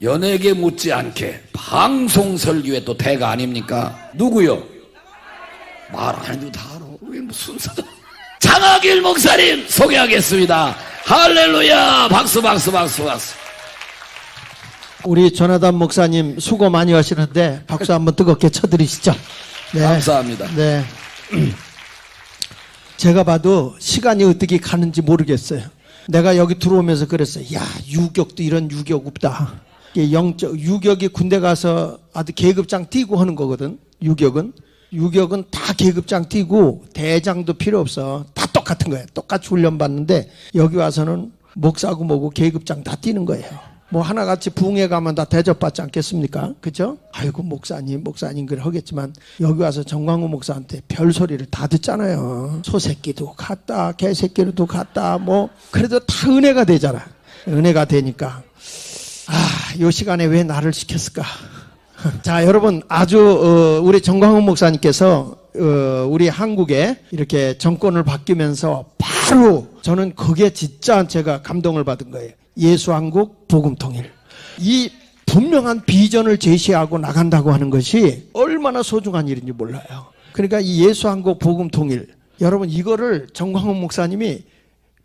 연예계 못지않게 방송 설교의 또 대가 아닙니까? 누구요? 말 안 해도 다 알아. 왜 무슨 장하길 목사님 소개하겠습니다. 할렐루야. 박수 박수 박수 박수. 우리 조나단 목사님 수고 많이 하시는데 박수 한번 뜨겁게 쳐드리시죠. 네. 감사합니다. 네. 제가 봐도 시간이 어떻게 가는지 모르겠어요. 내가 여기 들어오면서 그랬어요. 야, 유격도 이런 유격 없다. 유격이 군대 가서 아주 계급장 뛰고 하는 거거든. 유격은 다 계급장 뛰고 대장도 필요 없어. 다 똑같은 거예요. 똑같이 훈련받는데 여기 와서는 목사고 뭐고 계급장 다 뛰는 거예요. 뭐 하나같이 부흥회 가면 다 대접받지 않겠습니까? 그죠? 아이고 목사님 그래 하겠지만 여기 와서 정광훈 목사한테 별소리를 다 듣잖아요. 소새끼도 갔다 개새끼도 갔다 뭐 그래도 다 은혜가 되잖아. 은혜가 되니까 요 시간에 왜 나를 시켰을까? 자, 여러분 아주 우리 정광훈 목사님께서 우리 한국에 이렇게 정권을 바뀌면서 바로 저는 그게 진짜 제가 감동을 받은 거예요. 예수한국 복음통일. 이 분명한 비전을 제시하고 나간다고 하는 것이 얼마나 소중한 일인지 몰라요. 그러니까 이 예수한국 복음통일, 여러분 이거를 정광훈 목사님이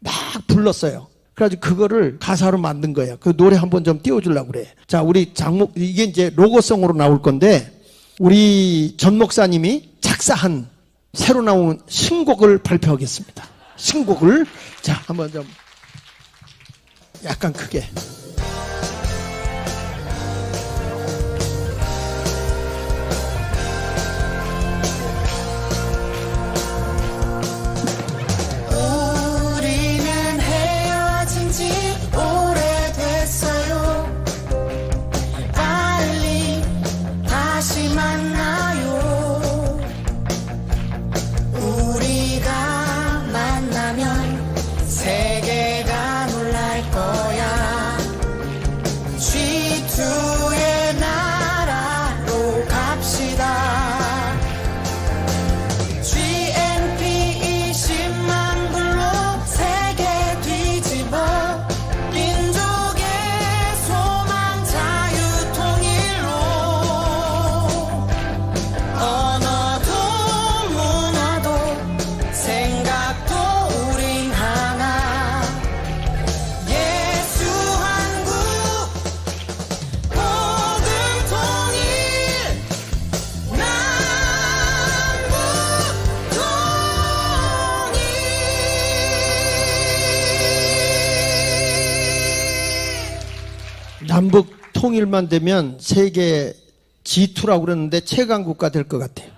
막 불렀어요. 그래가지고 그거를 가사로 만든 거예요. 그 노래 한번 좀 띄워주려고 그래. 자, 우리 이게 이제 로고송으로 나올 건데 우리 전 목사님이 작사한 새로 나온 신곡을 발표하겠습니다. 신곡을 자 한번 좀 약간 크게. 우리는 헤어진 지 오래됐어요. 빨리 다시 만나요. 우리가 만나면 세계가 놀랄 거야. G2의 나라로 갑시다. GNP 20만 불로 세계 뒤집어. 민족의 소망 자유 통일로. 언어도 문화도 생각도 우린 하나. 예수 한국 복음 통일 남북 통일만 되면 세계 G2라고 그러는데 최강국가 될 것 같아요.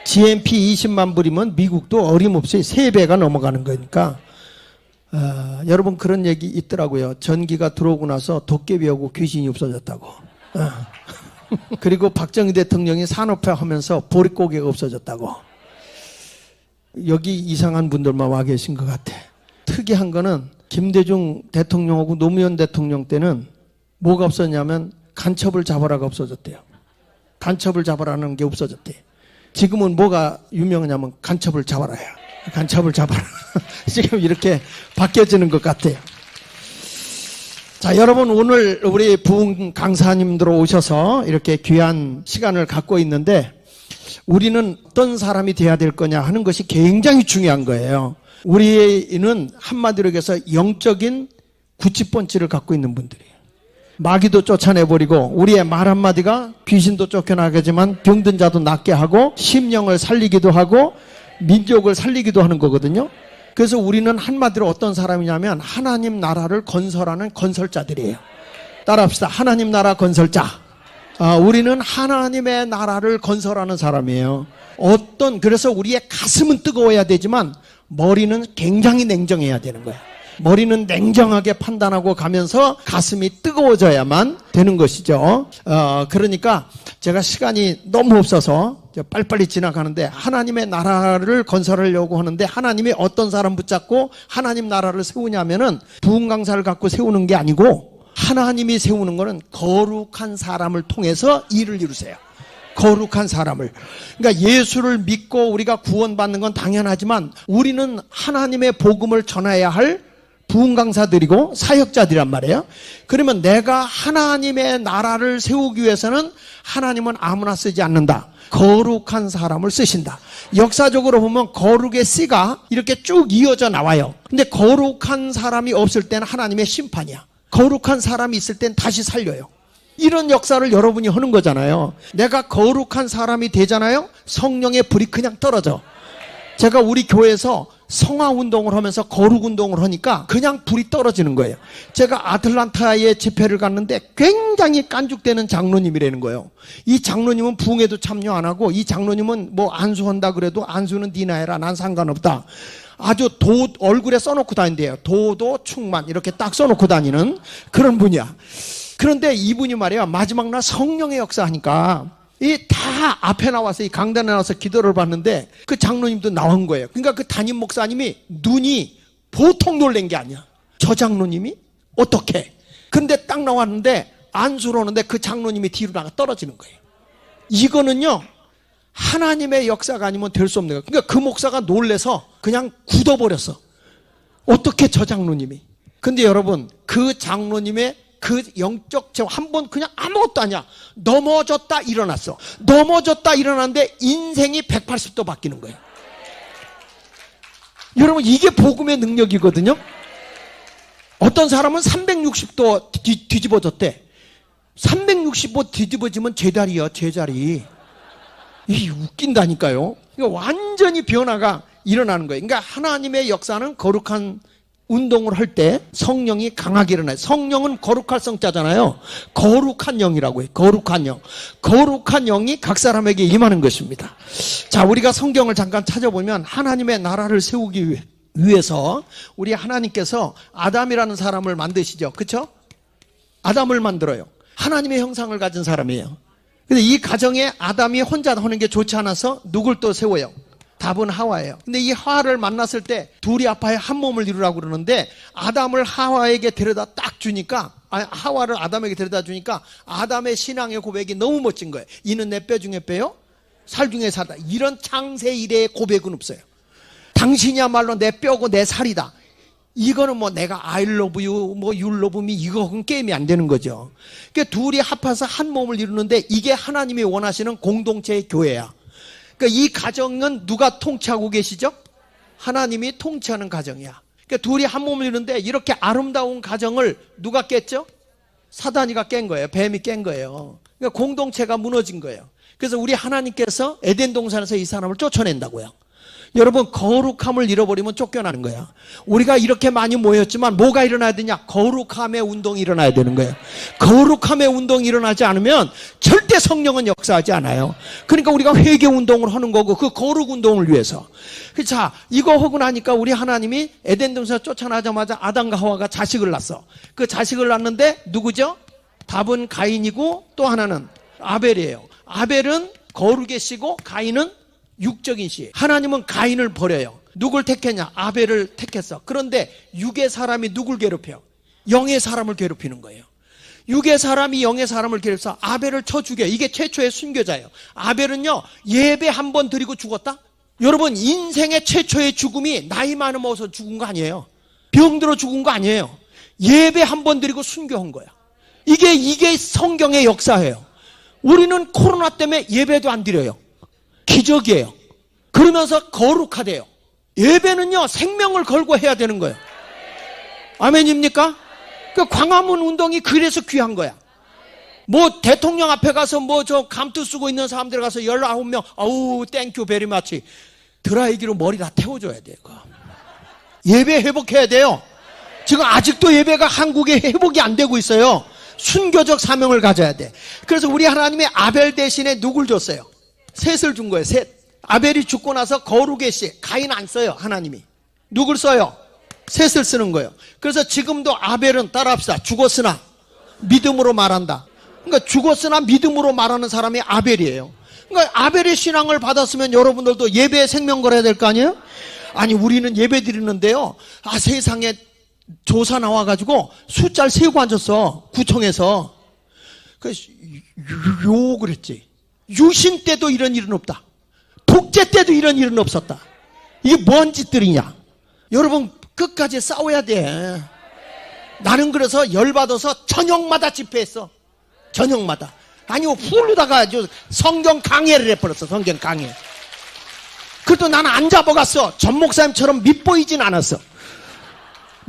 GNP 20만 불이면 미국도 어림없이 3배가 넘어가는 거니까 여러분 그런 얘기 있더라고요. 전기가 들어오고 나서 도깨비하고 귀신이 없어졌다고. 그리고 박정희 대통령이 산업화 하면서 보릿고개가 없어졌다고. 여기 이상한 분들만 와 계신 것 같아. 특이한 거는 김대중 대통령하고 노무현 대통령 때는 뭐가 없었냐면 간첩을 잡아라가 없어졌대요. 간첩을 잡아라는 게 없어졌대. 지금은 뭐가 유명하냐면 간첩을 잡아라야. 간첩을 잡아라. 지금 이렇게 바뀌어지는 것 같아요. 자, 여러분 오늘 우리 부흥 강사님들 오셔서 이렇게 귀한 시간을 갖고 있는데 우리는 어떤 사람이 돼야 될 거냐 하는 것이 굉장히 중요한 거예요. 우리는 한마디로 얘기해서 영적인 구치번치를 갖고 있는 분들이에요. 마귀도 쫓아내버리고 우리의 말 한마디가 귀신도 쫓겨나겠지만 병든 자도 낫게 하고 심령을 살리기도 하고 민족을 살리기도 하는 거거든요. 그래서 우리는 한마디로 어떤 사람이냐면 하나님 나라를 건설하는 건설자들이에요. 따라합시다. 하나님 나라 건설자. 우리는 하나님의 나라를 건설하는 사람이에요. 그래서 우리의 가슴은 뜨거워야 되지만 머리는 굉장히 냉정해야 되는 거예요. 머리는 냉정하게 판단하고 가면서 가슴이 뜨거워져야만 되는 것이죠. 그러니까 제가 시간이 너무 없어서 빨리빨리 지나가는데 하나님의 나라를 건설하려고 하는데 하나님이 어떤 사람 붙잡고 하나님 나라를 세우냐면은 부흥 강사를 갖고 세우는 게 아니고 하나님이 세우는 거는 거룩한 사람을 통해서 일을 이루세요. 거룩한 사람을. 그러니까 예수를 믿고 우리가 구원받는 건 당연하지만 우리는 하나님의 복음을 전해야 할 부흥 강사들이고 사역자들이란 말이에요. 그러면 내가 하나님의 나라를 세우기 위해서는 하나님은 아무나 쓰지 않는다. 거룩한 사람을 쓰신다. 역사적으로 보면 거룩의 씨가 이렇게 쭉 이어져 나와요. 근데 거룩한 사람이 없을 때는 하나님의 심판이야. 거룩한 사람이 있을 땐 다시 살려요. 이런 역사를 여러분이 하는 거잖아요. 내가 거룩한 사람이 되잖아요. 성령의 불이 그냥 떨어져. 제가 우리 교회에서 성화 운동을 하면서 거룩 운동을 하니까 그냥 불이 떨어지는 거예요. 제가 아틀란타에 집회를 갔는데 굉장히 깐죽대는 장로님이라는 거예요. 이 장로님은 부흥에도 참여 안 하고, 이 장로님은 뭐 안수한다 그래도 안수는 니나 해라, 난 상관없다. 아주 얼굴에 써놓고 다닌대요. 도도 충만 이렇게 딱 써놓고 다니는 그런 분이야. 그런데 이분이 말이야, 마지막 날 성령의 역사하니까 이 다 앞에 나와서 이 강단에 나와서 기도를 받는데 그 장로님도 나온 거예요. 그러니까 그 담임 목사님이 눈이 보통 놀란 게 아니야. 저 장로님이 어떻게? 근데 딱 나왔는데 안수를 하는데 그 장로님이 뒤로 나가 떨어지는 거예요. 이거는요, 하나님의 역사가 아니면 될 수 없는 거예요. 그러니까 그 목사가 놀래서 그냥 굳어버렸어. 어떻게 저 장로님이? 근데 여러분, 그 장로님의 그 영적 체험 한 번 그냥 아무것도 아니야. 넘어졌다 일어났어. 넘어졌다 일어났는데 인생이 180도 바뀌는 거예요. 여러분, 이게 복음의 능력이거든요. 어떤 사람은 360도 뒤집어졌대. 360도 뒤집어지면 제자리야, 제자리. 이 웃긴다니까요. 그러니까 완전히 변화가 일어나는 거예요. 그러니까 하나님의 역사는 거룩한 운동을 할 때 성령이 강하게 일어나요. 성령은 거룩할 성자잖아요. 거룩한 영이라고 해요. 거룩한 영. 거룩한 영이 각 사람에게 임하는 것입니다. 자, 우리가 성경을 잠깐 찾아보면 하나님의 나라를 세우기 위해서 우리 하나님께서 아담이라는 사람을 만드시죠. 그렇죠? 아담을 만들어요. 하나님의 형상을 가진 사람이에요. 근데 이 가정에 아담이 혼자 하는 게 좋지 않아서 누굴 또 세워요? 답은 하와예요. 근데 이 하와를 만났을 때 둘이 아파에 한 몸을 이루라고 그러는데 아담을 하와에게 데려다 딱 주니까, 하와를 아담에게 데려다 주니까 아담의 신앙의 고백이 너무 멋진 거예요. 이는 내 뼈 중에 뼈요, 살 중에 살다. 이런 창세 이래의 고백은 없어요. 당신이야말로 내 뼈고 내 살이다. 이거는 뭐 내가 I love you, 뭐 you love me, 이거는 게임이 안 되는 거죠. 그러니까 둘이 합해서 한 몸을 이루는데 이게 하나님이 원하시는 공동체의 교회야. 그러니까 이 가정은 누가 통치하고 계시죠? 하나님이 통치하는 가정이야. 그러니까 둘이 한 몸을 이루는데 이렇게 아름다운 가정을 누가 깼죠? 사단이가 깬 거예요. 뱀이 깬 거예요. 그러니까 공동체가 무너진 거예요. 그래서 우리 하나님께서 에덴 동산에서 이 사람을 쫓아낸다고요. 여러분, 거룩함을 잃어버리면 쫓겨나는 거야. 우리가 이렇게 많이 모였지만 뭐가 일어나야 되냐? 거룩함의 운동이 일어나야 되는 거예요. 거룩함의 운동이 일어나지 않으면 절대 성령은 역사하지 않아요. 그러니까 우리가 회개 운동을 하는 거고, 그 거룩 운동을 위해서. 자, 이거 하고 나니까 우리 하나님이 에덴 동산에서 쫓아나자마자 아담과 하와가 자식을 낳았어. 그 자식을 낳는데 누구죠? 답은 가인이고 또 하나는 아벨이에요. 아벨은 거룩의 씨고 가인은 육적인 씨. 하나님은 가인을 버려요. 누굴 택했냐? 아벨을 택했어. 그런데 육의 사람이 누굴 괴롭혀요? 영의 사람을 괴롭히는 거예요. 육의 사람이 영의 사람을 괴롭혀서 아벨을 쳐 죽여요. 이게 최초의 순교자예요. 아벨은요, 예배 한 번 드리고 죽었다? 여러분, 인생의 최초의 죽음이 나이 많은 먹어서 죽은 거 아니에요. 병들어 죽은 거 아니에요. 예배 한 번 드리고 순교한 거야. 이게 성경의 역사예요. 우리는 코로나 때문에 예배도 안 드려요. 기적이에요. 그러면서 거룩하대요. 예배는요, 생명을 걸고 해야 되는 거예요. 아멘입니까? 그 광화문 운동이 그래서 귀한 거야. 뭐 대통령 앞에 가서 뭐 저 감투 쓰고 있는 사람들 가서 19명, 아우 땡큐 베리 마치 드라이기로 머리 다 태워줘야 돼요. 예배 회복해야 돼요. 지금 아직도 예배가 한국에 회복이 안 되고 있어요. 순교적 사명을 가져야 돼. 그래서 우리 하나님이 아벨 대신에 누굴 줬어요? 셋을 준 거예요. 셋. 아벨이 죽고 나서 거룩의 씨, 가인 안 써요. 하나님이 누굴 써요? 셋을 쓰는 거예요. 그래서 지금도 아벨은, 따라합시다, 죽었으나 믿음으로 말한다. 그러니까 죽었으나 믿음으로 말하는 사람이 아벨이에요. 그러니까 아벨의 신앙을 받았으면 여러분들도 예배에 생명 걸어야 될 거 아니에요? 아니, 우리는 예배 드리는데요, 세상에 조사 나와가지고 숫자를 세고 앉았어. 구청에서. 그래서 욕을 했지. 유신 때도 이런 일은 없다. 독재 때도 이런 일은 없었다. 이게 뭔 짓들이냐? 여러분, 끝까지 싸워야 돼. 나는 그래서 열받아서 저녁마다 집회했어. 저녁마다. 아니 훌르다가 아주 성경 강해를 해버렸어. 성경 강해. 그래도 나는 안 잡아갔어. 전 목사님처럼 밉보이진 않았어.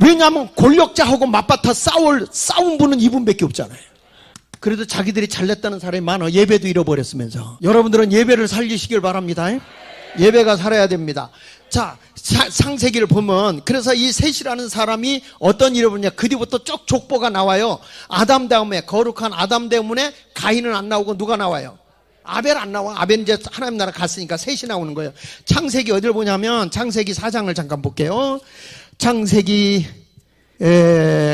왜냐하면 권력자하고 맞받아 싸운 분은 이분밖에 없잖아요. 그래도 자기들이 잘냈다는 사람이 많아. 예배도 잃어버렸으면서. 여러분들은 예배를 살리시길 바랍니다. 예배가 살아야 됩니다. 자, 창세기를 보면 그래서 이 셋이라는 사람이 어떤 일을 보냐. 그 뒤부터 쭉 족보가 나와요. 아담 다음에 거룩한 아담 때문에 가인은 안 나오고 누가 나와요? 아벨 안 나와. 아벨은 이제 하나님 나라 갔으니까 셋이 나오는 거예요. 창세기 어디를 보냐면 창세기 4장을 잠깐 볼게요. 창세기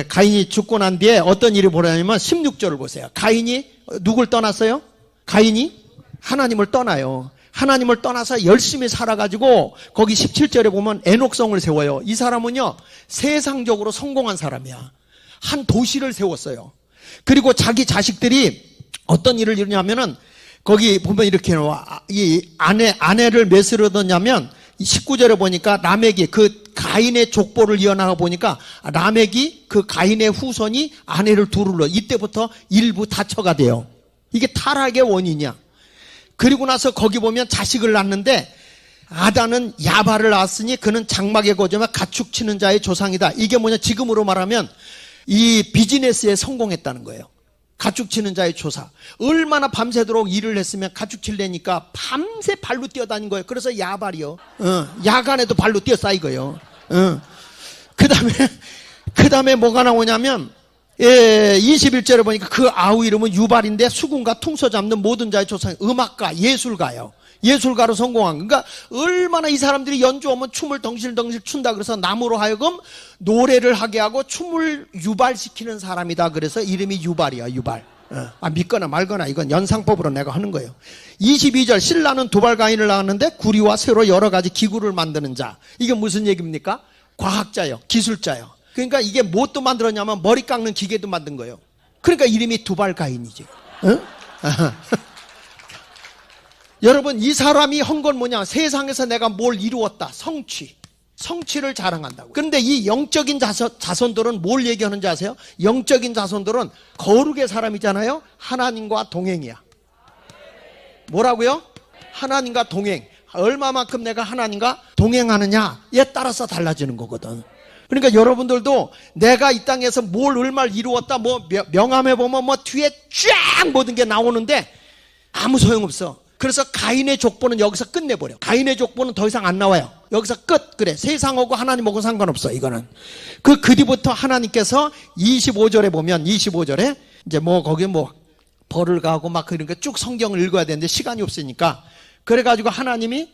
가인이 죽고 난 뒤에 어떤 일이 벌어지냐면 16절을 보세요. 가인이 누굴 떠났어요? 가인이 하나님을 떠나요. 하나님을 떠나서 열심히 살아가지고 거기 17절에 보면 에녹성을 세워요. 이 사람은요 세상적으로 성공한 사람이야. 한 도시를 세웠어요. 그리고 자기 자식들이 어떤 일을 이루냐면은 거기 보면 이렇게 나와. 이 아내를 몇을 얻었냐면 19절에 보니까 라멕이 그 가인의 족보를 이어나가 보니까 라멕이 그 가인의 후손이 아내를 둘을 얻어. 이때부터 일부 다처가 돼요. 이게 타락의 원인이야. 그리고 나서 거기 보면 자식을 낳는데 아다는 야발을 낳았으니 그는 장막에 거주하며 가축 치는 자의 조상이다. 이게 뭐냐 지금으로 말하면 이 비즈니스에 성공했다는 거예요. 가축 치는 자의 조사. 얼마나 밤새도록 일을 했으면 가축 칠래니까 밤새 발로 뛰어다닌 거예요. 그래서 야발이요. 야간에도 발로 뛰어싸 이거예요. 그 다음에 뭐가 나오냐면 21절에 보니까 그 아우 이름은 유발인데 수군과 퉁소 잡는 모든 자의 조상. 음악가, 예술가요. 예술가로 성공한. 그러니까 얼마나 이 사람들이 연주하면 춤을 덩실덩실 춘다. 그래서 나무로 하여금 노래를 하게 하고 춤을 유발시키는 사람이다. 그래서 이름이 유발이야. 유발. 믿거나 말거나 이건 연상법으로 내가 하는 거예요. 22절 신라는 두발가인을 낳았는데 구리와 쇠로 여러 가지 기구를 만드는 자. 이게 무슨 얘기입니까? 과학자요. 기술자요. 그러니까 이게 무엇도 만들었냐면 머리 깎는 기계도 만든 거예요. 그러니까 이름이 두발가인이지. 여러분 이 사람이 한 건 뭐냐. 세상에서 내가 뭘 이루었다. 성취를 자랑한다고. 그런데 이 영적인 자손들은 뭘 얘기하는지 아세요? 영적인 자손들은 거룩의 사람이잖아요. 하나님과 동행이야. 뭐라고요? 하나님과 동행. 얼마만큼 내가 하나님과 동행하느냐에 따라서 달라지는 거거든. 그러니까 여러분들도 내가 이 땅에서 뭘 얼마를 이루었다. 뭐 명함에 보면 뭐 뒤에 쫙 모든 게 나오는데 아무 소용없어. 그래서 가인의 족보는 여기서 끝내버려. 가인의 족보는 더 이상 안 나와요. 여기서 끝. 그래. 세상하고 하나님하고 상관없어. 이거는. 그 뒤부터 하나님께서 25절에 보면 25절에 이제 뭐 거기 뭐 벌을 가고 막 그런 거 쭉 성경을 읽어야 되는데 시간이 없으니까 그래가지고 하나님이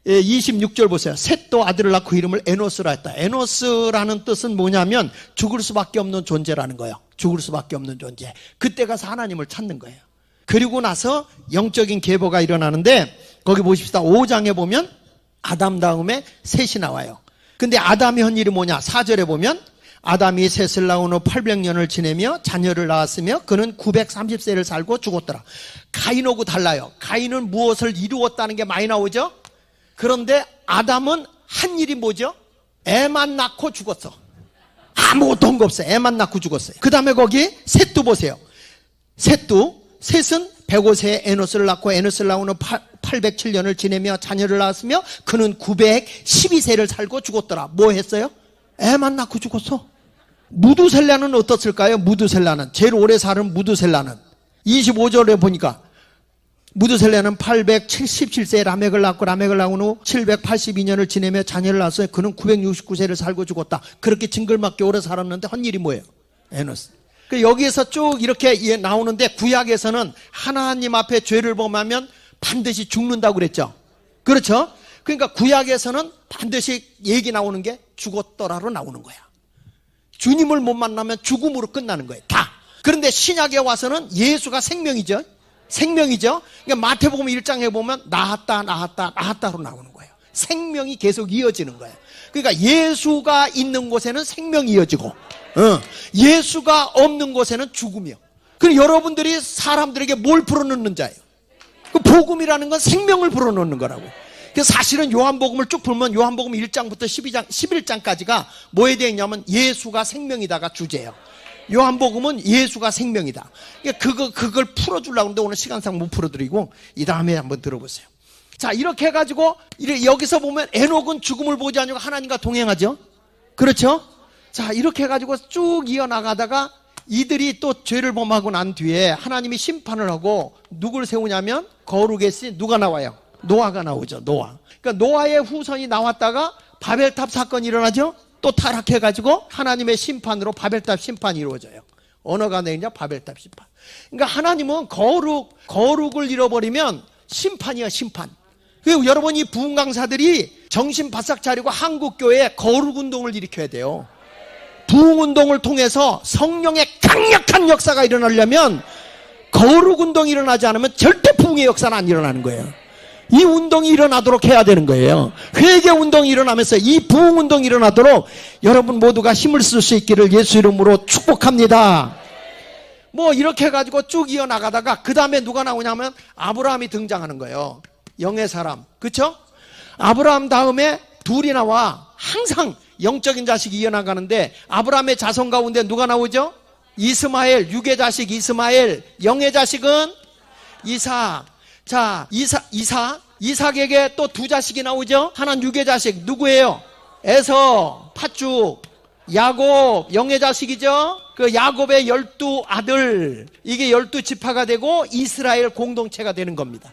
26절 보세요. 셋도 아들을 낳고 이름을 에노스라 했다. 에노스라는 뜻은 뭐냐면 죽을 수밖에 없는 존재라는 거예요. 죽을 수밖에 없는 존재. 그때 가서 하나님을 찾는 거예요. 그리고 나서 영적인 계보가 일어나는데 거기 보십시다. 5장에 보면 아담 다음에 셋이 나와요. 근데 아담이 한 일이 뭐냐. 4절에 보면 아담이 셋을 낳은 후 800년을 지내며 자녀를 낳았으며 그는 930세를 살고 죽었더라. 가인하고 달라요. 가인은 무엇을 이루었다는 게 많이 나오죠. 그런데 아담은 한 일이 뭐죠? 애만 낳고 죽었어. 아무것도 한 거 없어요. 애만 낳고 죽었어요. 그 다음에 거기 셋도 보세요. 셋은 105세에 에노스를 낳고 에노스를 낳은 후 807년을 지내며 자녀를 낳았으며 그는 912세를 살고 죽었더라. 뭐 했어요? 애만 낳고 죽었어. 무두셀라는 어떻을까요? 무두셀라는 제일 오래 사는 무두셀라는 25절에 보니까 무두셀라는 877세에 라멕을 낳고 라멕을 낳은 후 782년을 지내며 자녀를 낳았어요. 그는 969세를 살고 죽었다. 그렇게 징글맞게 오래 살았는데 한 일이 뭐예요? 에노스. 여기에서 쭉 이렇게 나오는데 구약에서는 하나님 앞에 죄를 범하면 반드시 죽는다고 그랬죠. 그렇죠? 그러니까 구약에서는 반드시 얘기 나오는 게 죽었더라로 나오는 거야. 주님을 못 만나면 죽음으로 끝나는 거예요. 다. 그런데 신약에 와서는 예수가 생명이죠. 그러니까 마태복음 1장에 보면 나았다로 나오는 거예요. 생명이 계속 이어지는 거예요. 그러니까 예수가 있는 곳에는 생명이 이어지고 예수가 없는 곳에는 죽음이요. 그럼 여러분들이 사람들에게 뭘 불어넣는 자예요? 그 복음이라는 건 생명을 불어넣는 거라고. 그래서 사실은 요한복음을 쭉 보면 요한복음 1장부터 12장, 11장까지가 뭐에 대해 있냐면 예수가 생명이다가 주제예요. 요한복음은 예수가 생명이다. 그걸 풀어주려고 하는데 오늘 시간상 못 풀어드리고 이 다음에 한번 들어보세요. 자, 이렇게 해가지고 여기서 보면 에녹은 죽음을 보지 않고 하나님과 동행하죠. 그렇죠? 자, 이렇게 해가지고 쭉 이어나가다가 이들이 또 죄를 범하고 난 뒤에 하나님이 심판을 하고 누굴 세우냐면 거룩의 신 누가 나와요? 노아가 나오죠. 노아. 그러니까 노아의 후손이 나왔다가 바벨탑 사건이 일어나죠. 또 타락해가지고 하나님의 심판으로 바벨탑 심판이 이루어져요. 언어가 내냐 바벨탑 심판. 그러니까 하나님은 거룩을 잃어버리면 심판이야, 심판. 그리고 여러분, 이 부흥 강사들이 정신 바싹 차리고 한국교회에 거룩 운동을 일으켜야 돼요. 부흥 운동을 통해서 성령의 강력한 역사가 일어나려면 거룩 운동이 일어나지 않으면 절대 부흥의 역사는 안 일어나는 거예요. 이 운동이 일어나도록 해야 되는 거예요. 회개 운동이 일어나면서 이 부흥 운동이 일어나도록 여러분 모두가 힘을 쓸 수 있기를 예수 이름으로 축복합니다. 뭐 이렇게 해가지고 쭉 이어나가다가 그 다음에 누가 나오냐면 아브라함이 등장하는 거예요. 영의 사람, 그쵸? 아브라함 다음에 둘이 나와. 항상 영적인 자식이 이어나가는데 아브라함의 자손 가운데 누가 나오죠? 이스마엘, 육의 자식 이스마엘. 영의 자식은 이삭. 자, 이삭에게 또 두 자식이 나오죠? 하나는 육의 자식 누구예요? 에서, 팥죽, 야곱. 영의 자식이죠? 그 야곱의 12아들. 이게 12지파가 되고 이스라엘 공동체가 되는 겁니다.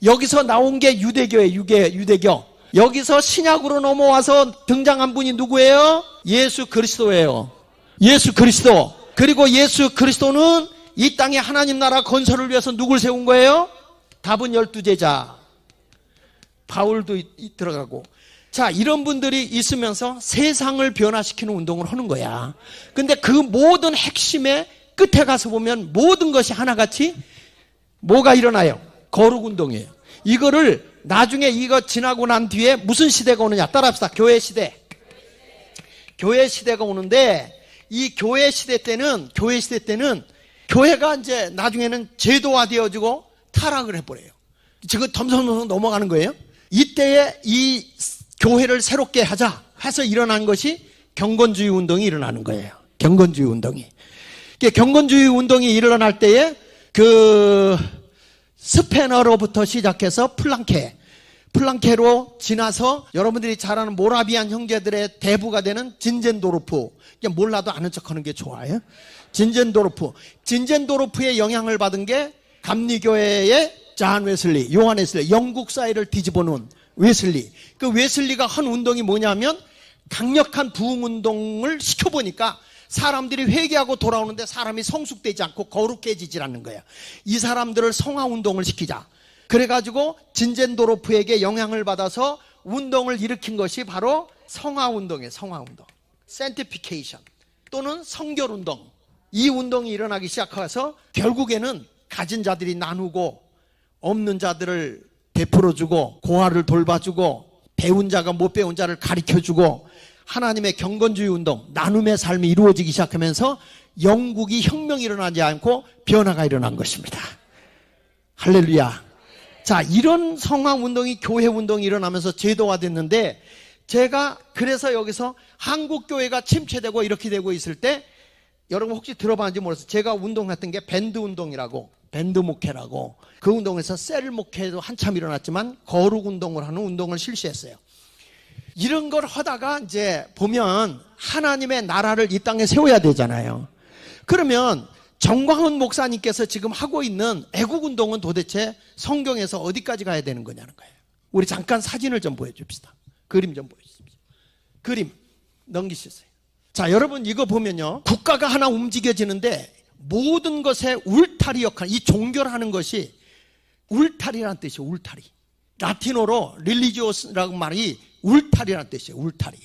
여기서 나온 게 유대교예요. 유대교. 여기서 신약으로 넘어와서 등장한 분이 누구예요? 예수 그리스도예요. 예수 그리스도. 그리고 예수 그리스도는 이 땅에 하나님 나라 건설을 위해서 누굴 세운 거예요? 답은 12제자. 바울도 들어가고. 자, 이런 분들이 있으면서 세상을 변화시키는 운동을 하는 거야. 근데 그 모든 핵심의 끝에 가서 보면 모든 것이 하나같이 뭐가 일어나요? 거룩 운동이에요. 이거를 나중에 이거 지나고 난 뒤에 무슨 시대가 오느냐? 따라합시다. 교회 시대. 교회 시대가 오는데 이 교회 시대 때는 교회가 이제 나중에는 제도화되어지고 타락을 해버려요. 지금 덤섬덤섬 넘어가는 거예요. 이때에 이 교회를 새롭게 하자 해서 일어난 것이 경건주의 운동이 일어나는 거예요. 경건주의 운동이. 경건주의 운동이 일어날 때에 스페너로부터 시작해서 플랑케로 지나서 여러분들이 잘 아는 모라비안 형제들의 대부가 되는 진젠도르프. 몰라도 아는 척 하는 게 좋아요. 진젠도르프의 영향을 받은 게 감리교회의 존 웨슬리, 요한 웨슬리, 영국 사회를 뒤집어 놓은 웨슬리. 그 웨슬리가 한 운동이 뭐냐면 강력한 부흥 운동을 시켜보니까 사람들이 회개하고 돌아오는데 사람이 성숙되지 않고 거룩해지질 않는 거야. 이 사람들을 성화 운동을 시키자. 그래가지고 진젠도르프에게 영향을 받아서 운동을 일으킨 것이 바로 성화 운동이에요. 성화 운동. sanctification 또는 성결 운동. 이 운동이 일어나기 시작해서 결국에는 가진 자들이 나누고 없는 자들을 베풀어주고 고아를 돌봐주고 배운 자가 못 배운 자를 가르쳐주고 하나님의 경건주의 운동, 나눔의 삶이 이루어지기 시작하면서 영국이 혁명이 일어나지 않고 변화가 일어난 것입니다. 할렐루야. 자, 이런 성화 운동이 교회 운동이 일어나면서 제도화됐는데 제가 그래서 여기서 한국 교회가 침체되고 이렇게 되고 있을 때 여러분 혹시 들어봤는지 몰라서 제가 운동했던 게 밴드 운동이라고, 밴드 목회라고. 그 운동에서 셀 목회도 한참 일어났지만 거룩 운동을 하는 운동을 실시했어요. 이런 걸 하다가 이제 보면 하나님의 나라를 이 땅에 세워야 되잖아요. 그러면 정광훈 목사님께서 지금 하고 있는 애국 운동은 도대체 성경에서 어디까지 가야 되는 거냐는 거예요. 우리 잠깐 사진을 좀 보여줍시다. 그림 좀 보여주십시오. 그림 넘기시세요. 자, 여러분 이거 보면요. 국가가 하나 움직여지는데 모든 것에 울타리 역할, 이 종교를 하는 것이 울타리라는 뜻이에요. 울타리. 라틴어로 릴리지오스라고 말이 울타리라는 뜻이에요. 울타리.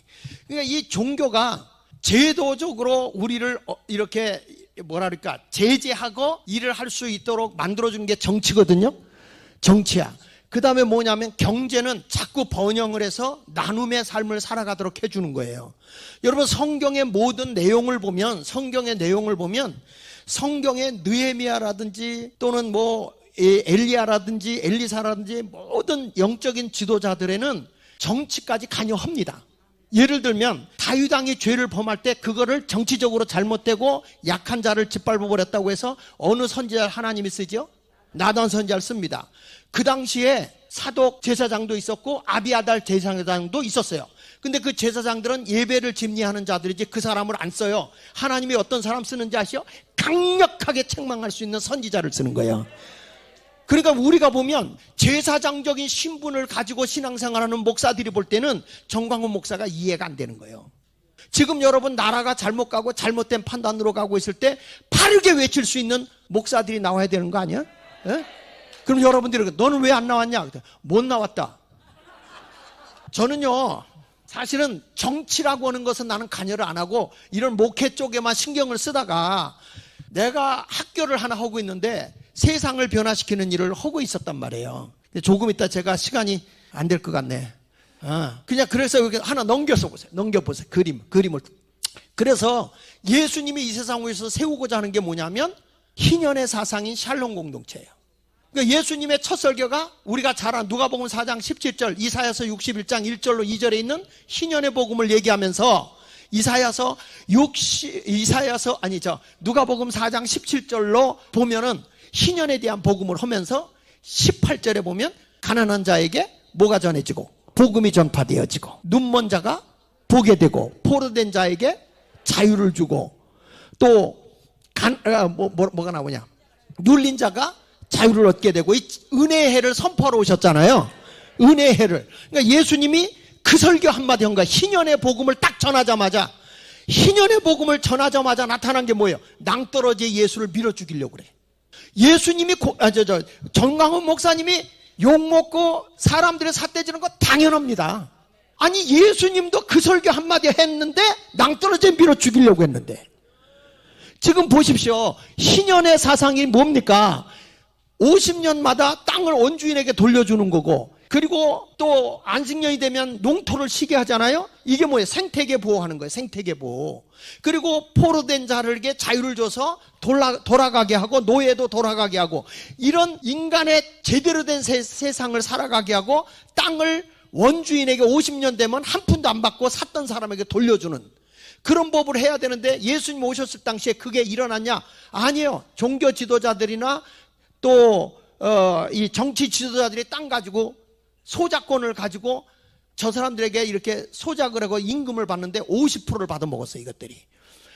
그러니까 이 종교가 제도적으로 우리를 이렇게 뭐랄까 제재하고 일을 할 수 있도록 만들어주는 게 정치거든요. 정치야. 그 다음에 뭐냐면 경제는 자꾸 번영을 해서 나눔의 삶을 살아가도록 해주는 거예요. 여러분 성경의 모든 내용을 보면 성경의 느헤미야라든지 또는 뭐 엘리야라든지 엘리사라든지 모든 영적인 지도자들에는 정치까지 관여합니다. 예를 들면 다윗 왕이 죄를 범할 때 그거를 정치적으로 잘못되고 약한 자를 짓밟아 버렸다고 해서 어느 선지자를 하나님이 쓰죠? 나단 선지자를 씁니다. 그 당시에 사독 제사장도 있었고 아비아달 제사장도 있었어요. 근데 그 제사장들은 예배를 집리하는 자들이지 그 사람을 안 써요. 하나님이 어떤 사람 쓰는지 아시죠? 강력하게 책망할 수 있는 선지자를 쓰는 거예요. 그러니까 우리가 보면 제사장적인 신분을 가지고 신앙생활하는 목사들이 볼 때는 정광훈 목사가 이해가 안 되는 거예요. 지금 여러분 나라가 잘못 가고 잘못된 판단으로 가고 있을 때 바르게 외칠 수 있는 목사들이 나와야 되는 거 아니야? 에? 그럼 여러분들이 너는 왜 안 나왔냐? 못 나왔다. 저는요 사실은 정치라고 하는 것은 나는 관여를 안 하고 이런 목회 쪽에만 신경을 쓰다가 내가 학교를 하나 하고 있는데 세상을 변화시키는 일을 하고 있었단 말이에요. 조금 이따 제가 시간이 안 될 것 같네. 그냥 그래서 여기 하나 넘겨보세요. 그림을. 그래서 예수님이 이 세상 위에서 세우고자 하는 게 뭐냐면 희년의 사상인 샬롬 공동체예요. 그러니까 예수님의 첫 설교가 우리가 잘 아는 누가복음 4장 17절, 이사야서 61장 1절로 2절에 있는 희년의 복음을 얘기하면서 누가복음 4장 17절로 보면은 희년에 대한 복음을 하면서 18절에 보면 가난한 자에게 뭐가 전해지고 복음이 전파되어지고 눈먼 자가 보게 되고 포로된 자에게 자유를 주고 또 뭐가 나오냐 눌린 자가 자유를 얻게 되고 이 은혜의 해를 선포하러 오셨잖아요. 은혜의 해를. 그러니까 예수님이 그 설교 한마디 한 거야. 희년의 복음을 딱 전하자마자 나타난 게 뭐예요? 낭떠러지의 예수를 밀어 죽이려고 그래. 예수님이 정광훈 목사님이 욕먹고 사람들의 삿대지는 거 당연합니다. 아니 예수님도 그 설교 한마디 했는데 낭떠러지에 밀어 죽이려고 했는데 지금 보십시오. 희년의 사상이 뭡니까? 50년마다 땅을 원주인에게 돌려주는 거고 그리고 또 안식년이 되면 농토를 쉬게 하잖아요. 이게 뭐예요? 생태계 보호하는 거예요. 생태계 보호. 그리고 포로된 자들에게 자유를 줘서 돌아가게 하고 노예도 돌아가게 하고 이런 인간의 제대로 된 세상을 살아가게 하고 땅을 원주인에게 50년 되면 한 푼도 안 받고 샀던 사람에게 돌려주는 그런 법을 해야 되는데 예수님 오셨을 당시에 그게 일어났냐? 아니에요. 종교 지도자들이나 또 이 정치 지도자들이 땅 가지고 소작권을 가지고 저 사람들에게 이렇게 소작을 하고 임금을 받는데 50%를 받아먹었어요. 이것들이.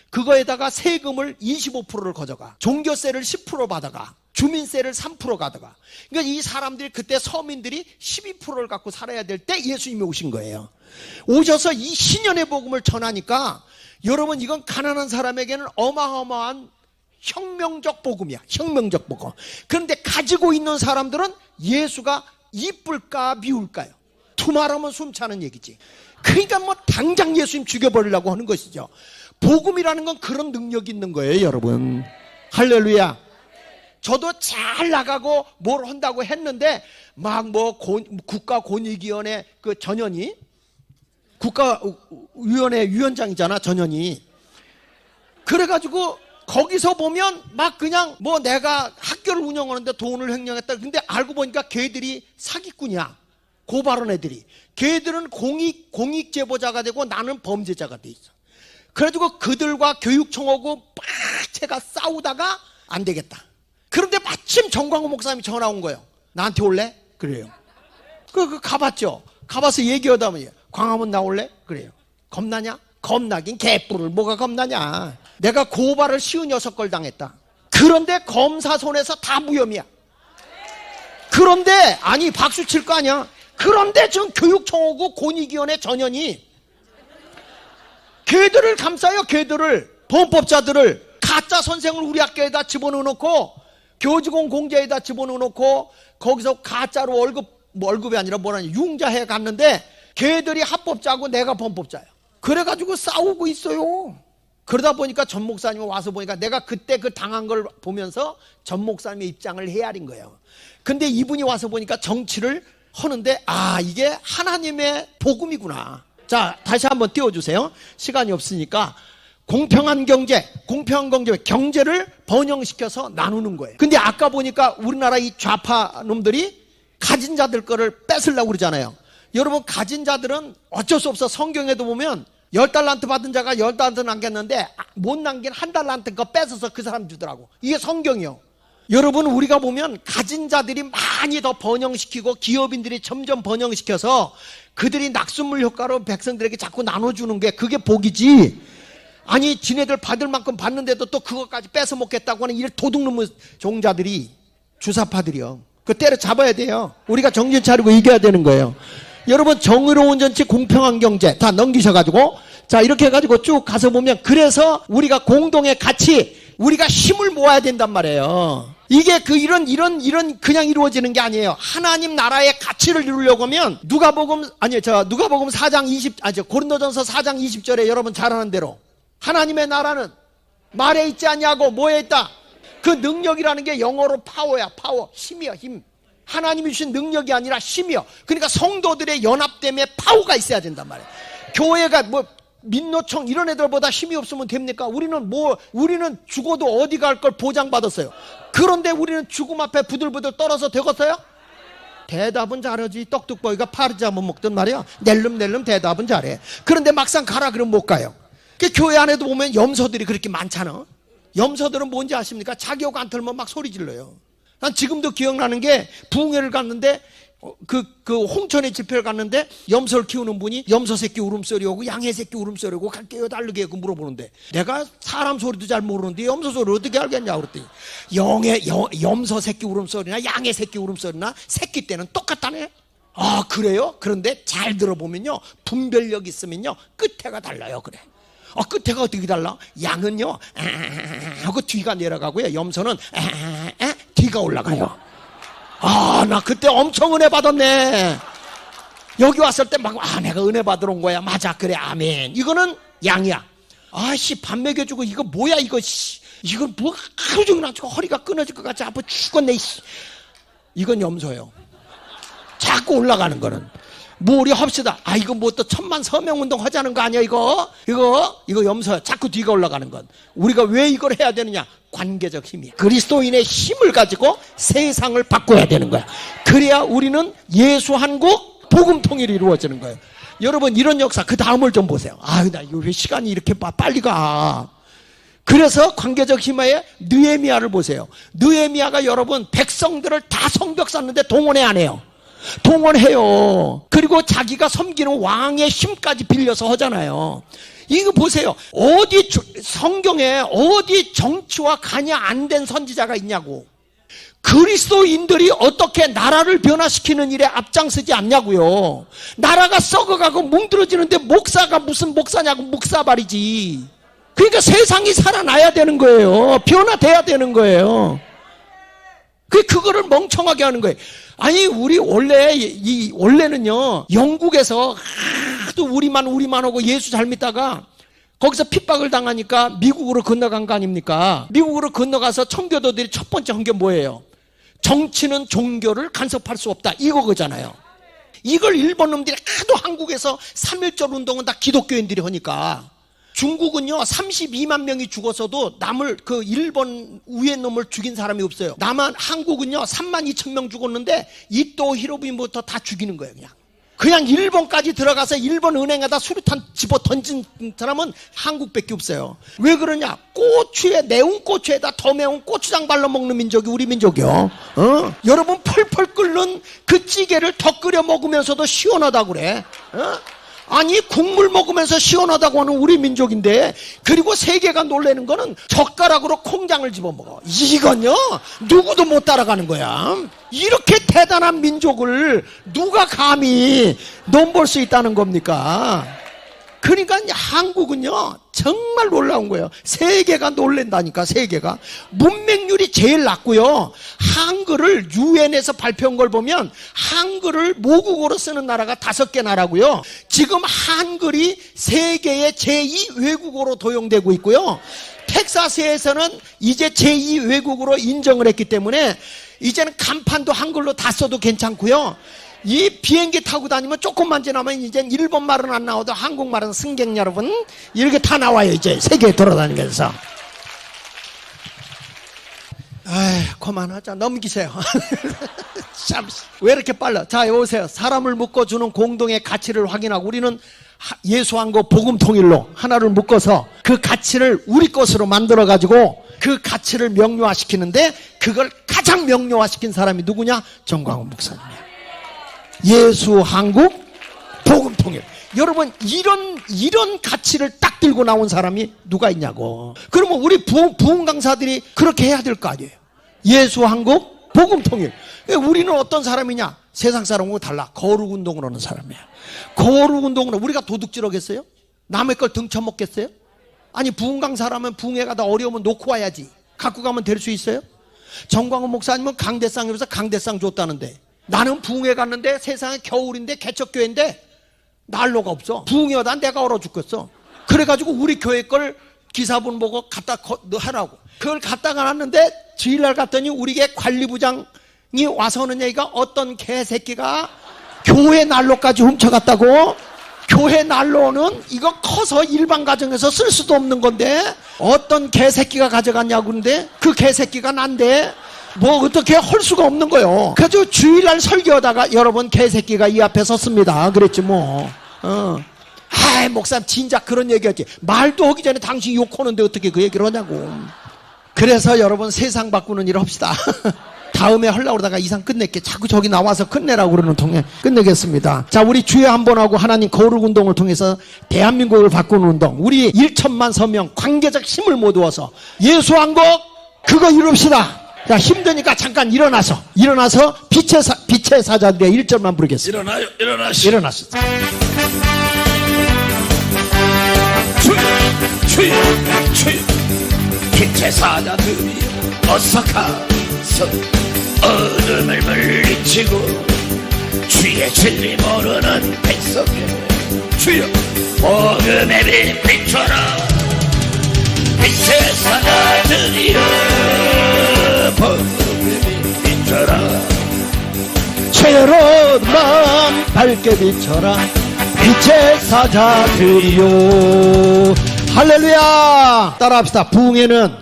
그거에다가 세금을 25%를 가져가 종교세를 10% 받아가 주민세를 3% 가져가. 그러니까 이 사람들이 그때 서민들이 12%를 갖고 살아야 될 때 예수님이 오신 거예요. 오셔서 이 신년의 복음을 전하니까 여러분 이건 가난한 사람에게는 어마어마한 혁명적 복음이야. 혁명적 복음. 그런데 가지고 있는 사람들은 예수가 이쁠까 미울까요? 투말하면 숨차는 얘기지. 그러니까 뭐 당장 예수님 죽여버리려고 하는 것이죠. 복음이라는 건 그런 능력이 있는 거예요, 여러분. 할렐루야. 저도 잘 나가고 뭘 한다고 했는데 막 뭐 국가권익위원회 그 전현이 국가위원회 위원장이잖아, 전현이. 그래가지고 거기서 보면 막 그냥 뭐 내가 학교를 운영하는데 돈을 횡령했다. 근데 알고 보니까 걔들이 사기꾼이야. 고발한 애들이. 걔들은 공익 제보자가 되고 나는 범죄자가 돼 있어. 그래가지고 그들과 교육청하고 제가 싸우다가 안 되겠다. 그런데 마침 정광훈 목사님이 전화 온 거예요. 나한테 올래? 그래요. 가봤죠. 가봐서 얘기하다 보니 광화문 나올래? 그래요. 겁나냐? 겁나긴 개뿔을 뭐가 겁나냐. 내가 고발을 56걸 당했다. 그런데 검사 손에서 다 무혐의야. 그런데 아니 박수 칠 거 아니야. 그런데 지금 교육청하고 권익위원회 전현이 걔들을 감싸요. 걔들을 범법자들을 가짜 선생을 우리 학교에다 집어넣어놓고 교직원 공제에다 집어넣어놓고 거기서 가짜로 월급이 아니라 뭐라니 융자해 갔는데 걔들이 합법자고 내가 범법자야. 그래가지고 싸우고 있어요. 그러다 보니까 전 목사님이 와서 보니까 내가 그때 그 당한 걸 보면서 전 목사님의 입장을 헤아린 거예요. 근데 이분이 와서 보니까 정치를 하는데 이게 하나님의 복음이구나. 자, 다시 한번 띄워주세요. 시간이 없으니까 공평한 경제, 경제를 번영시켜서 나누는 거예요. 근데 아까 보니까 우리나라 이 좌파 놈들이 가진 자들 거를 뺏으려고 그러잖아요. 여러분, 가진 자들은 어쩔 수 없어. 성경에도 보면 10달란트 받은 자가 10달란트 남겼는데 못 남긴 1달란트 거 뺏어서 그 사람 주더라고. 이게 성경이요. 여러분, 우리가 보면 가진 자들이 많이 더 번영시키고 기업인들이 점점 번영시켜서 그들이 낙숫물 효과로 백성들에게 자꾸 나눠주는 게 그게 복이지. 아니, 지네들 받을 만큼 받는데도 또 그것까지 뺏어 먹겠다고 하는 이 도둑놈의 종자들이, 주사파들이요. 그 때려 잡아야 돼요. 우리가 정신 차리고 이겨야 되는 거예요. 여러분, 정의로운 정치, 공평한 경제 다 넘기셔가지고, 자, 이렇게 해가지고 쭉 가서 보면, 그래서 우리가 공동의 가치, 우리가 힘을 모아야 된단 말이에요. 이게 이런 그냥 이루어지는 게 아니에요. 하나님 나라의 가치를 이루려고 하면 누가복음 4장 고린도전서 4장 20절에 여러분 잘 아는 대로 하나님의 나라는 말에 있지 않냐고 뭐에 있다? 그 능력이라는 게 영어로 파워야. 파워, 힘이야, 힘. 하나님이 주신 능력이 아니라 힘이요. 그러니까 성도들의 연합됨에 파워가 있어야 된단 말이에요. 교회가 민노총 이런 애들보다 힘이 없으면 됩니까? 우리는 죽어도 어디 갈 걸 보장받았어요. 그런데 우리는 죽음 앞에 부들부들 떨어서 되겠어요? 대답은 잘하지. 떡뚝보이가 파르지 한번 먹던 말이야. 낼름 대답은 잘해. 그런데 막상 가라 그러면 못 가요. 그 교회 안에도 보면 염소들이 그렇게 많잖아. 염소들은 뭔지 아십니까? 자기 욕 안 털면 막 소리 질러요. 난 지금도 기억나는 게 부흥회를 갔는데 홍천에 집회를 갔는데 염소를 키우는 분이 염소 새끼 울음소리 오고 양의 새끼 울음소리 오고 갈게요 달르게 물어보는데 내가 사람 소리도 잘 모르는데 염소 소리를 어떻게 알겠냐고 그랬더니 염소 새끼 울음소리나 양의 새끼 울음소리나 새끼 때는 똑같다네. 아, 그래요? 그런데 잘 들어보면요, 분별력 있으면요 끝에가 달라요. 그래. 끝에가 어떻게 달라? 양은요 하고 뒤가 내려가고요, 염소는 뒤가 올라가요. 나 그때 엄청 은혜 받았네. 여기 왔을 때 내가 은혜 받으러 온 거야. 맞아, 그래, 아멘. 이거는 양이야. 밥 먹여주고 이거 뭐야 이거. 이건 뭐 하루 종일 안 허리가 끊어질 것 같이 아파 죽겠네. 이건 염소예요. 자꾸 올라가는 거는 우리 합시다. 이거 또 천만 서명운동 하자는 거 아니야 이거 염소야. 자꾸 뒤가 올라가는 건. 우리가 왜 이걸 해야 되느냐? 관계적 힘이야. 그리스도인의 힘을 가지고 세상을 바꿔야 되는 거야. 그래야 우리는 예수 한국 복음 통일이 이루어지는 거예요. 여러분, 이런 역사 그 다음을 좀 보세요. 나 이거 왜 시간이 이렇게 빨리 가. 그래서 관계적 힘에 느헤미야를 보세요. 느헤미야가 여러분 백성들을 다 성벽 쌓는데 동원해 안 해요? 동원해요. 그리고 자기가 섬기는 왕의 힘까지 빌려서 하잖아요. 이거 보세요. 성경에 어디 정치와 관여 안 된 선지자가 있냐고. 그리스도인들이 어떻게 나라를 변화시키는 일에 앞장서지 않냐고요. 나라가 썩어가고 뭉들어지는데 목사가 무슨 목사냐고. 목사발이지. 그러니까 세상이 살아나야 되는 거예요. 변화돼야 되는 거예요. 그거를 멍청하게 하는 거예요. 우리 원래는요, 영국에서 하도 우리만 하고 예수 잘 믿다가 거기서 핍박을 당하니까 미국으로 건너간 거 아닙니까? 미국으로 건너가서 청교도들이 첫 번째 한 게 뭐예요? 정치는 종교를 간섭할 수 없다. 이거잖아요. 이걸 일본 놈들이 하도 한국에서 3.1절 운동은 다 기독교인들이 하니까. 중국은요 32만 명이 죽었어도 일본 위에 놈을 죽인 사람이 없어요. 한국은요 3만 2천 명 죽었는데 이토 히로부미부터 다 죽이는 거예요. 그냥 일본까지 들어가서 일본 은행에다 수류탄 집어 던진 사람은 한국밖에 없어요. 왜 그러냐? 매운 고추에다 더 매운 고추장 발라 먹는 민족이 우리 민족이요. 여러분, 펄펄 끓는 그 찌개를 더 끓여 먹으면서도 시원하다고 그래. 국물 먹으면서 시원하다고 하는 우리 민족인데, 그리고 세계가 놀라는 거는 젓가락으로 콩장을 집어먹어. 이건요 누구도 못 따라가는 거야. 이렇게 대단한 민족을 누가 감히 넘볼 수 있다는 겁니까? 그러니까 한국은요 정말 놀라운 거예요. 세계가 놀란다니까. 세계가 문맹률이 제일 낮고요, 한글을 유엔에서 발표한 걸 보면 한글을 모국어로 쓰는 나라가 5개 나라고요, 지금 한글이 세계의 제2 외국어로 도용되고 있고요, 텍사스에서는 이제 제2 외국어로 인정을 했기 때문에 이제는 간판도 한글로 다 써도 괜찮고요, 이 비행기 타고 다니면 조금만 지나면 이제 일본 말은 안 나와도 한국말은 승객 여러분 이렇게 다 나와요. 이제 세계에 돌아다니면서. 아이, 그만하자. 넘기세요. 참, 왜 이렇게 빨라? 자, 오세요. 사람을 묶어주는 공동의 가치를 확인하고 우리는 예수한 거 복음 통일로 하나를 묶어서 그 가치를 우리 것으로 만들어가지고 그 가치를 명료화시키는데 그걸 가장 명료화시킨 사람이 누구냐? 정광훈 목사님이에요. 예수 한국 복음 통일. 여러분 이런 가치를 딱 들고 나온 사람이 누가 있냐고. 그러면 우리 부흥 강사들이 그렇게 해야 될 거 아니에요. 예수 한국 복음 통일. 우리는 어떤 사람이냐? 세상 사람하고 달라. 거룩 운동을 하는 사람이에요. 거룩 운동으로 우리가 도둑질 하겠어요? 남의 걸 등쳐먹겠어요? 아니 부흥 강사라면 부흥회 가다 어려우면 놓고 와야지. 갖고 가면 될 수 있어요? 정광훈 목사님은 강대상에서 강대상 줬다는데 나는 부흥회 갔는데 세상에 겨울인데 개척교회인데 난로가 없어. 부흥회 하다 내가 얼어 죽겠어. 그래가지고 우리 교회 걸 기사분 보고 갖다 하라고. 그걸 갖다가 놨는데 주일날 갔더니 우리 게 관리부장이 와서 하는 얘기가 어떤 개새끼가 교회 난로까지 훔쳐갔다고. 교회 난로는 이거 커서 일반 가정에서 쓸 수도 없는 건데 어떤 개새끼가 가져갔냐고. 근데 그 개새끼가 난데 뭐 어떻게 할 수가 없는 거예요. 그래서 주일날 설교하다가 여러분 개새끼가 이 앞에 섰습니다. 그랬지 뭐. 아이 목사님 진작 그런 얘기하지. 말도 하기 전에 당신이 욕하는데 어떻게 그 얘기를 하냐고. 그래서 여러분 세상 바꾸는 일 합시다. 다음에 하려고 그러다가 이상 끝낼게. 자꾸 저기 나와서 끝내라고 그러는 통에 끝내겠습니다. 자, 우리 주여 한번 하고 하나님 거룩 운동을 통해서 대한민국을 바꾸는 운동. 우리 1천만 서명 관계적 힘을 모두어서 예수 한 곡 그거 이룹시다. 자, 힘드니까 잠깐 일어나서 빛의 사자들의 1절만 부르겠습니다. 일어나시오. 주여 빛의 사자들이 어서 가서 어둠을 물리치고 주의 진리 모르는 백성에 주여 복음의 빛 비춰라. 빛의 사자들이여 복음의 빛 비춰라. 새로운 마음 밝게 비춰라. 빛의 사자들이요. 할렐루야. 따라합시다. 부흥회는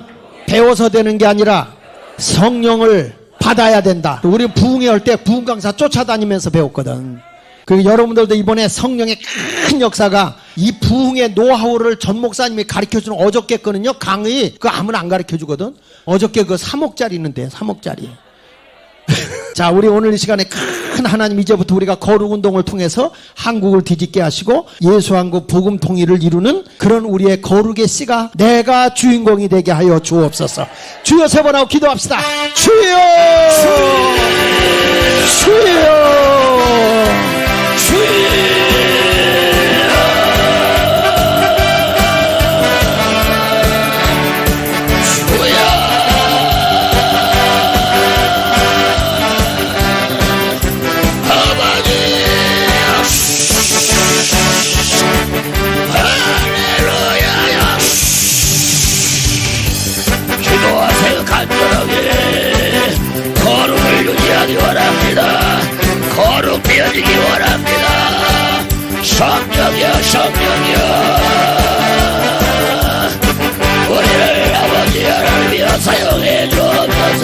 배워서 되는 게 아니라 성령을 받아야 된다. 우리 부흥회 할 때 부흥 강사 쫓아다니면서 배웠거든. 그리고 여러분들도 이번에 성령의 큰 역사가 이 부흥의 노하우를 전 목사님이 가르쳐주는 어저께 거는요, 강의 그거 아무나 안 가르쳐주거든. 어저께 그 3억짜리 있는데 3억짜리. 자, 우리 오늘 이 시간에 큰 하나님, 이제부터 우리가 거룩 운동을 통해서 한국을 뒤집게 하시고 예수 한국 복음 통일을 이루는 그런 우리의 거룩의 씨가 내가 주인공이 되게 하여 주옵소서. 주여 세 번 하고 기도합시다. 주여 거룩을 유지하기 원합니다. 거룩되어지기 원합니다. 성령이여 우리를 아버지 하나님 위하여 사용해 주옵소서.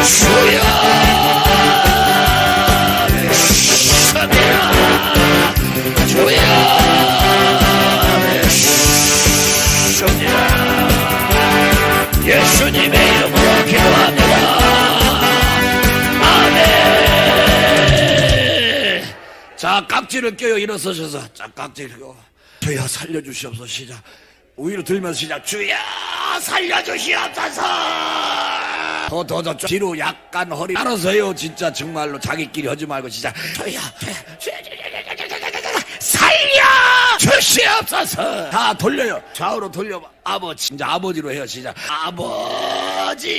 주여 주여 예수님의 이름으로 기도합니다. 아멘. 자, 깍지를 껴요. 일어서셔서 자, 깍지를 껴. 주여 살려주시옵소서. 시작. 위로 들면서 시작. 주여 살려주시옵소서. 더 뒤로 약간 허리 알아서요. 진짜 정말로 자기끼리 하지 말고 시작. 주여 살려주시옵소서. 다 돌려요. 좌우로 돌려봐. 아버지. 진짜 아버지로 해요. 시작. 아버지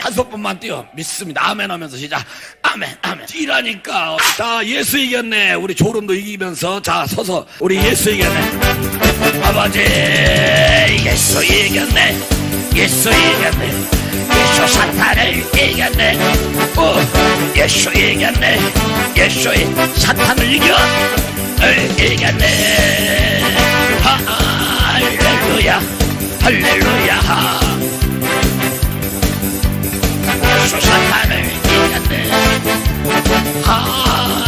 5번만 뛰어. 믿습니다. 아멘 하면서 시작. 아멘. 뛰라니까. 자, 예수 이겼네. 우리 조름도 이기면서 자, 서서 우리 예수 이겼네. 아버지 예수 이겼네. 예수 이겼네. 예수 사탄을 이겼네. 예수 이겼네. 예수의 사탄을 이겼네. 할렐루야 할렐루야. 예수 사탄을 이겼네.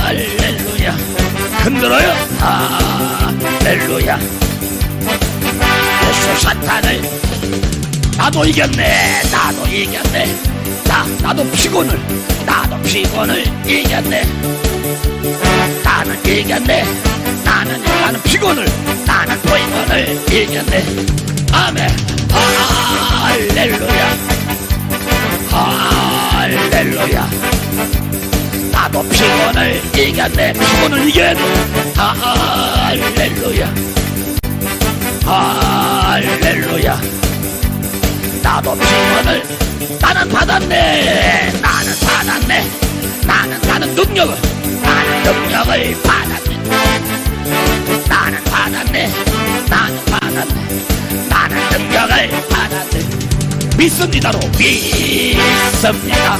할렐루야. 흔들어요. 할렐루야. 예수 사탄을 나도 이겼네. 나도 이겼네. 나도 피곤을 이겼네. 나는 이겼네. 나는 피곤을 이겼네. 아멘. 할렐루야 할렐루야. 나도 피곤을 이겼네. 피곤을 이겨야 돼. 할렐루야 할렐루야. 나도 피곤을 나는 받았네. 나는 능력을 받았네. 나는 능력을 받았네. 믿습니다로 믿습니다.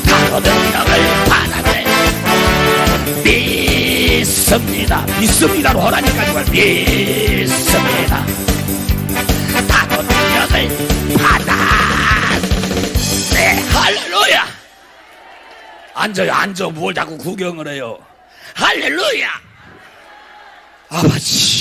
나도 능력을 받았네. 믿습니다로 하라니까 정말 믿습니다. 나도 능력을 받았네. 할렐루야. 앉아. 뭘 자꾸 구경을 해요. 할렐루야. 아버지